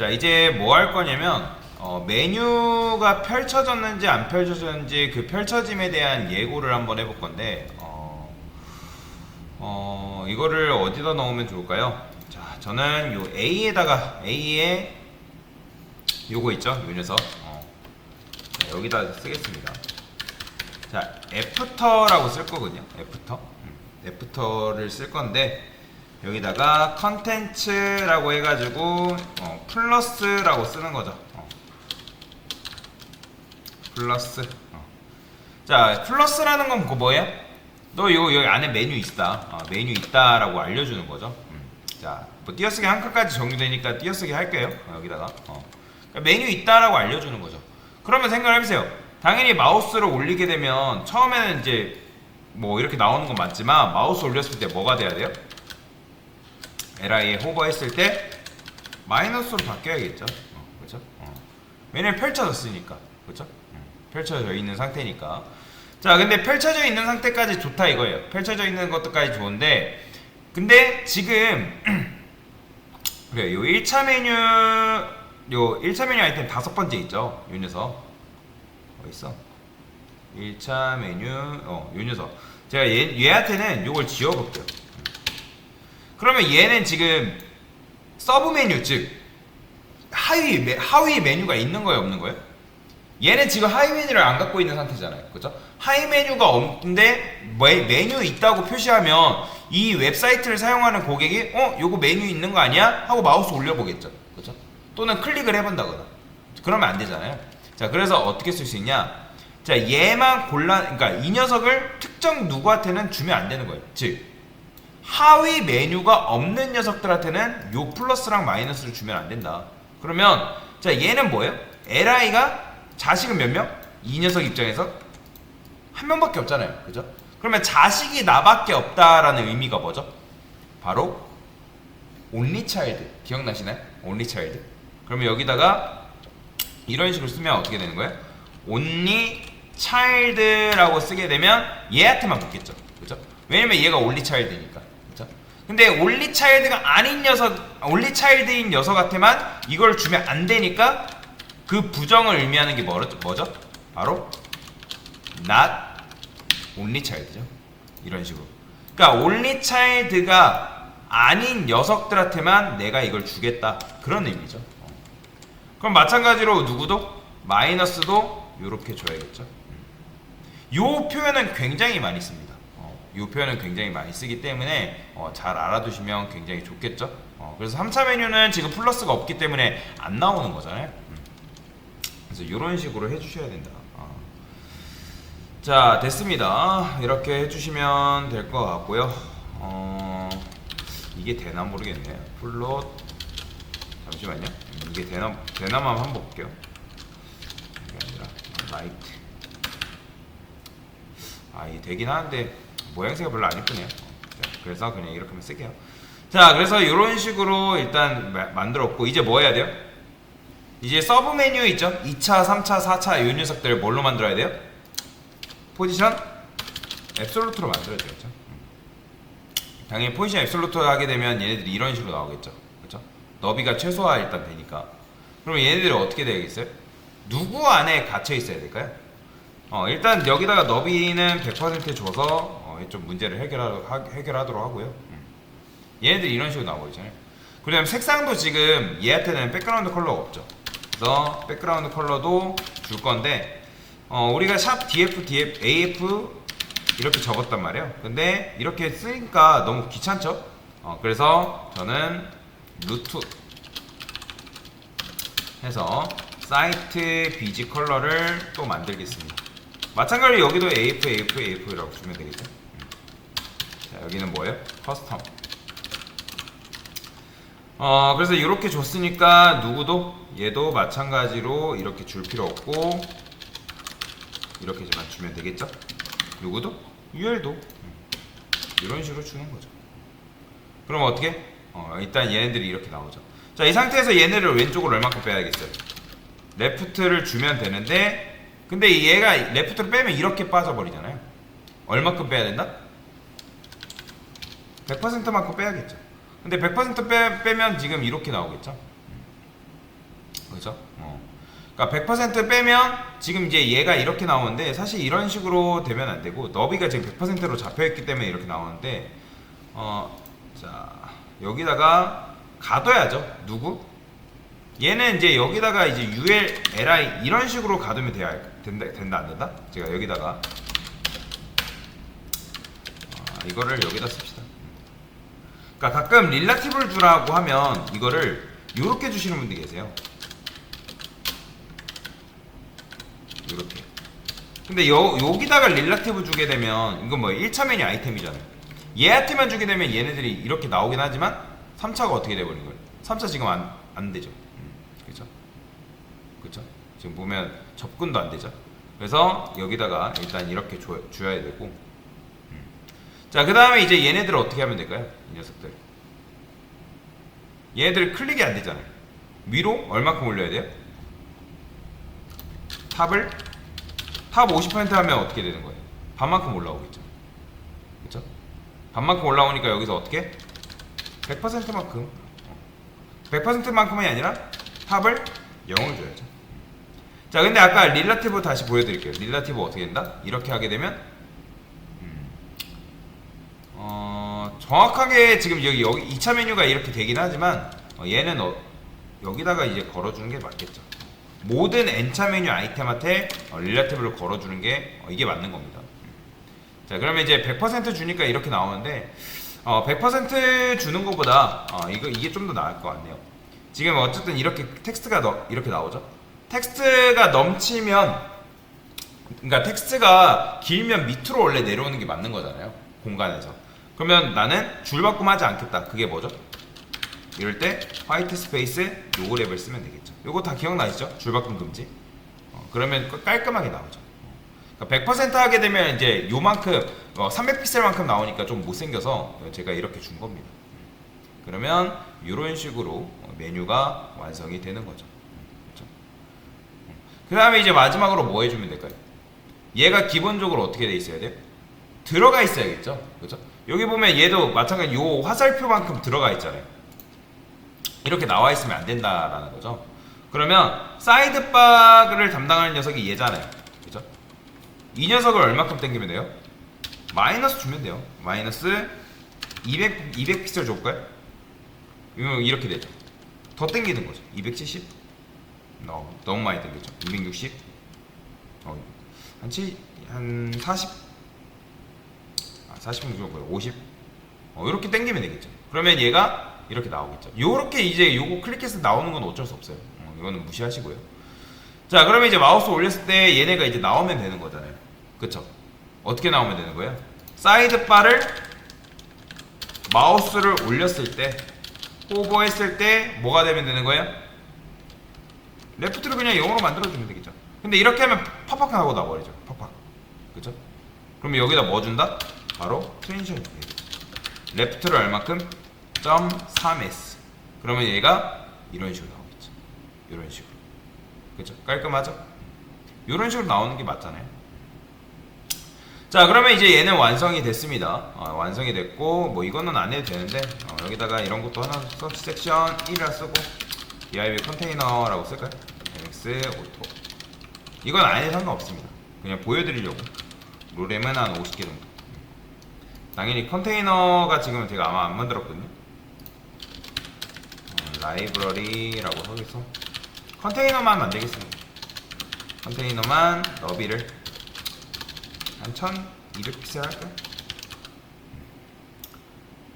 자, 이제 뭐 할 거냐면 메뉴가 펼쳐졌는지 안 펼쳐졌는지 그 펼쳐짐에 대한 예고를 한번 해볼 건데 이거를 어디다 넣으면 좋을까요? 자, 저는 요 A에 요거 있죠? 요 녀석 자, 여기다 쓰겠습니다. 자, 애프터라고 쓸 거거든요. 애프터를 쓸 건데 여기다가 컨텐츠라고 해가지고 플러스라고 쓰는 거죠. 플러스. 자, 플러스라는 건 뭐예요? 너 여기 안에 메뉴 있다. 메뉴 있다라고 알려주는 거죠. 자, 뭐 띄어쓰기 한 칸까지 정리되니까 띄어쓰기 할게요. 여기다가 그러니까 메뉴 있다라고 알려주는 거죠. 그러면 생각을 해보세요. 당연히 마우스를 올리게 되면 처음에는 이제 뭐 이렇게 나오는 건 맞지만 마우스 올렸을 때 뭐가 돼야 돼요? LI에 호버했을 때 마이너스로 바뀌어야겠죠. 그렇죠? 왜냐면 펼쳐졌으니까. 그렇죠? 펼쳐져 있는 상태니까. 자, 근데 펼쳐져 있는 상태까지 좋다 이거예요. 펼쳐져 있는 것도까지 좋은데 근데 지금 그래요. 요 1차 메뉴 아이템 5번째 있죠. 요 녀석. 어디 있어? 1차 메뉴 요 녀석. 제가 얘한테는 요걸 지워 볼게요. 그러면 얘는 지금 서브 메뉴 즉 하위 메뉴가 있는 거예요, 없는 거예요? 얘는 지금 하위 메뉴를 안 갖고 있는 상태잖아요. 그죠? 하위 메뉴가 없는데 메뉴 있다고 표시하면 이 웹사이트를 사용하는 고객이 요거 메뉴 있는 거 아니야? 하고 마우스 올려보겠죠. 그죠? 또는 클릭을 해본다거나. 그러면 안 되잖아요. 자, 그래서 어떻게 쓸 수 있냐? 자, 얘만 그러니까 이 녀석을 특정 누구한테는 주면 안 되는 거예요. 즉 하위 메뉴가 없는 녀석들한테는 요 플러스랑 마이너스를 주면 안 된다. 그러면 자, 얘는 뭐예요? LI가 자식은 몇 명? 이 녀석 입장에서 한 명밖에 없잖아요. 그죠? 그러면 자식이 나밖에 없다라는 의미가 뭐죠? 바로 only child. 기억나시나요? only child. 그러면 여기다가 이런 식으로 쓰면 어떻게 되는 거예요? only child라고 쓰게 되면 얘한테만 붙겠죠. 그죠? 왜냐면 얘가 only child니까. 그죠? 근데 only child가 아닌 녀석, only child인 녀석한테만 이걸 주면 안 되니까 그 부정을 의미하는 게 뭐죠? 바로 not only child죠. 이런 식으로. 그러니까 only child가 아닌 녀석들한테만 내가 이걸 주겠다. 그런 의미죠. 그럼 마찬가지로 누구도 마이너스도 이렇게 줘야겠죠. 요 표현은 굉장히 많이 씁니다. 요 표현은 굉장히 많이 쓰기 때문에 잘 알아두시면 굉장히 좋겠죠. 그래서 3차 메뉴는 지금 플러스가 없기 때문에 안 나오는 거잖아요. 그래서 이런 식으로 해주셔야 된다. 자, 됐습니다. 이렇게 해주시면 될 것 같고요. 이게 되나 모르겠네요. 플롯 잠시만요. 이게 되나 한번 볼게요. 이게 아니라 라이트. 이게 되긴 하는데 모양새가 별로 안 이쁘네요. 자, 그래서 그냥 이렇게 하면 쓸게요. 자, 그래서 이런 식으로 일단 만들었고 이제 뭐 해야 돼요? 이제 서브 메뉴 있죠? 2차, 3차, 4차 이 녀석들을 뭘로 만들어야 돼요? 포지션 앱솔루트로 만들어야 되겠죠. 당연히 포지션 앱솔루트 하게 되면 얘네들이 이런 식으로 나오겠죠. 그렇죠? 너비가 최소화 일단 되니까. 그러면 얘네들이 어떻게 되겠어요? 누구 안에 갇혀 있어야 될까요? 일단 여기다가 너비는 100% 줘서 좀 문제를 해결하도록 하고요. 얘네들이 이런 식으로 나오잖아요. 그다음 색상도 지금 얘한테는 백그라운드 컬러가 없죠. 그래서 백그라운드 컬러도 줄 건데 우리가 샵 df, af 이렇게 적었단 말이에요. 근데 이렇게 쓰니까 너무 귀찮죠? 그래서 저는 루트 해서 사이트 bg 컬러를 또 만들겠습니다. 마찬가지로 여기도 AF라고 주면 되겠죠. 자, 여기는 뭐예요? 커스텀. 그래서 이렇게 줬으니까 누구도 얘도 마찬가지로 이렇게 줄 필요 없고 이렇게만 주면 되겠죠? 누구도? UL도 이런 식으로 주는 거죠. 그럼 어떻게? 일단 얘네들이 이렇게 나오죠. 자, 이 상태에서 얘네를 왼쪽으로 얼마큼 빼야겠어요? 레프트를 주면 되는데 근데 얘가 레프트를 빼면 이렇게 빠져버리잖아요. 얼마큼 빼야 된다? 100%만큼 빼야겠죠. 근데 100% 빼면 지금 이렇게 나오겠죠. 그죠? 그러니까 100% 빼면 지금 이제 얘가 이렇게 나오는데 사실 이런 식으로 되면 안 되고 너비가 지금 100%로 잡혀 있기 때문에 이렇게 나오는데 자 여기다가 가둬야죠. 누구? 얘는 이제 여기다가 이제 UL, LI 이런 식으로 가두면 된다 안 된다? 제가 여기다가 이거를 여기다 씁시다. 그러니까 가끔 릴라티브를 주라고 하면 이거를 요렇게 주시는 분들이 계세요. 요렇게. 근데 여기다가 릴라티브 주게 되면 이건 뭐 1차 메뉴 아이템이잖아요. 얘한테만 주게 되면 얘네들이 이렇게 나오긴 하지만 3차가 어떻게 돼버린 거예요? 3차 지금 안 되죠. 그쵸? 그쵸? 지금 보면 접근도 안 되죠. 그래서 여기다가 일단 이렇게 줘야 되고 자, 그 다음에 이제 얘네들을 어떻게 하면 될까요? 이 녀석들. 얘네들 클릭이 안 되잖아요. 위로 얼마큼 올려야 돼요? 탑 50% 하면 어떻게 되는 거예요? 반만큼 올라오겠죠. 그쵸? 반만큼 올라오니까 여기서 어떻게? 100%만큼 100%만큼이 아니라 탑을 0을 줘야죠. 자, 근데 아까 릴라티브 다시 보여드릴게요. 릴라티브 어떻게 된다? 이렇게 하게 되면 정확하게 지금 여기 2차 메뉴가 이렇게 되긴 하지만 얘는 여기다가 이제 걸어주는 게 맞겠죠. 모든 n차 메뉴 아이템한테 릴라티브를 걸어주는 게 이게 맞는 겁니다. 자, 그러면 이제 100% 주니까 이렇게 나오는데 100% 주는 것보다 이게 좀 더 나을 것 같네요. 지금 어쨌든 이렇게 텍스트가 이렇게 나오죠. 텍스트가 넘치면 그러니까 텍스트가 길면 밑으로 원래 내려오는 게 맞는 거잖아요. 공간에서. 그러면 나는 줄바꿈하지 않겠다. 그게 뭐죠? 이럴 때 화이트 스페이스 요거 랩을 쓰면 되겠죠. 요거 다 기억나시죠? 줄바꿈 금지. 그러면 깔끔하게 나오죠. 그러니까 100% 하게 되면 이제 요만큼 300픽셀만큼 나오니까 좀 못생겨서 제가 이렇게 준 겁니다. 그러면 이런 식으로 메뉴가 완성이 되는 거죠. 그렇죠? 그 다음에 이제 마지막으로 뭐 해주면 될까요? 얘가 기본적으로 어떻게 돼 있어야 돼요? 들어가 있어야겠죠. 그렇죠? 여기 보면 얘도 마찬가지 요 화살표만큼 들어가 있잖아요. 이렇게 나와 있으면 안 된다라는 거죠. 그러면 사이드바를 담당하는 녀석이 얘잖아요. 그죠? 이 녀석을 얼마큼 당기면 돼요? 마이너스 주면 돼요. 마이너스 200 픽셀 줄까요? 이렇게 되죠. 더 당기는 거죠. 270? 너무 많이 당겼죠. 260? 한 40? 40은 뭐예요? 50? 이렇게 당기면 되겠죠. 그러면 얘가 이렇게 나오겠죠. 요렇게 이제 요거 클릭해서 나오는 건 어쩔 수 없어요. 이거는 무시하시고요. 자, 그러면 이제 마우스 올렸을 때 얘네가 이제 나오면 되는 거잖아요. 그쵸? 어떻게 나오면 되는 거예요? 사이드바를 마우스를 올렸을 때 호버했을 때 뭐가 되면 되는 거예요? 레프트를 그냥 0으로 만들어주면 되겠죠. 근데 이렇게 하면 팍팍 하고 나버리죠. 팍팍. 그쵸? 그럼 여기다 뭐 준다? 바로 트랜지션 주겠죠. 레프트를 얼마큼? 0.3s. 그러면 얘가 이런 식으로 나오겠죠. 이런 식으로. 그쵸? 깔끔하죠? 이런 식으로 나오는 게 맞잖아요. 자, 그러면 이제 얘는 완성이 됐습니다. 완성이 됐고 뭐 이거는 안 해도 되는데 여기다가 이런 것도 하나 서치 섹션 1이라 쓰고 div 컨테이너라고 쓸까요? mx auto. 이건 안 해도 상관없습니다. 그냥 보여드리려고. 롤램은 한 50개 정도. 당연히 컨테이너가 지금 제가 아마 안 만들었거든요. 라이브러리라고 하겠어. 컨테이너만 만들겠습니다. 컨테이너만 너비를 한 1200픽셀 할까요?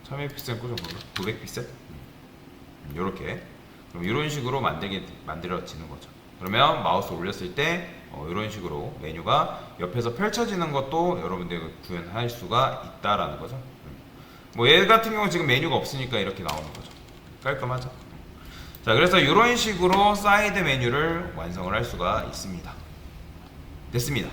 1200픽셀 꽂아볼까? 900픽셀? 요렇게. 그럼 이런 식으로 만들어지는 거죠. 그러면 마우스 올렸을 때 이런 식으로 메뉴가 옆에서 펼쳐지는 것도 여러분들 구현할 수가 있다라는 거죠. 뭐 얘 같은 경우 지금 메뉴가 없으니까 이렇게 나오는 거죠. 깔끔하죠. 자, 그래서 이런 식으로 사이드 메뉴를 완성을 할 수가 있습니다. 됐습니다.